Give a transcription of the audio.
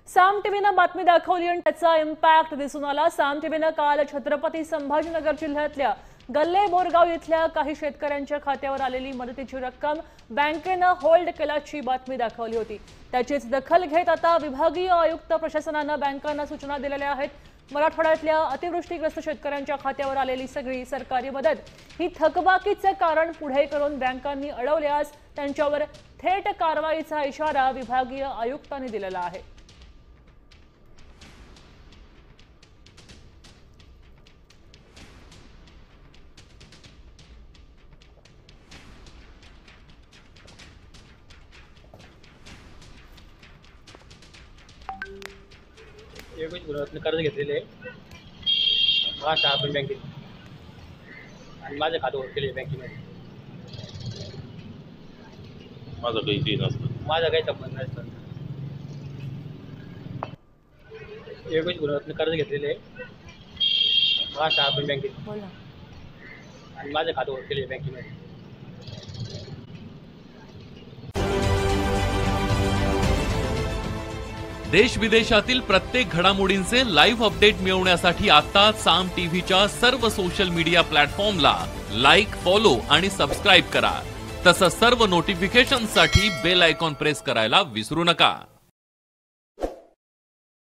साम टीव्हीनं बातमी दाखवली आणि त्याचा इम्पॅक्ट दिसून आला। साम टीव्हीनं काल छत्रपती संभाजीनगर जिल्ह्यातल्या गल्ले बोरगाव इथल्या काही शेतकऱ्यांच्या खात्यावर आलेली मदतीची रक्कम बँकेनं होल्ड केल्याची बातमी दाखवली होती। त्याचीच दखल घेत आता विभागीय आयुक्त प्रशासनानं बँकांना सूचना दिलेल्या आहेत। मराठवाड्यातल्या अतिवृष्टीग्रस्त शेतकऱ्यांच्या खात्यावर आलेली सगळी सरकारी मदत ही थकबाकीचं कारण पुढे करून बँकांनी अडवल्यास त्यांच्यावर थेट कारवाईचा इशारा विभागीय आयुक्तांनी दिलेला आहे। एकच गुन्ह्यातून कर्ज घेतलेले आहे महाराष्ट्र अर्बन बँकेत आणि माझं खातं होत केले बँकेमध्ये। माझा काही नसतं, माझा काही संबंध नाही सर। एकच गुन्ह्यातून कर्ज घेतलेले आहे महाराष्ट्र अर्बन बँकेत आणि माझं खातं होत केले बँकेमध्ये। देश विदेशातील प्रत्येक घडामोडींचे लाईव्ह अपडेट मिळवण्यासाठी आता साम टीव्हीच्या सर्व सोशल मीडिया प्लॅटफॉर्मला लाईक, फॉलो आणि सबस्क्राईब करा। तसंच सर्व नोटिफिकेशनसाठी बेल आयकॉन प्रेस करायला विसरू नका।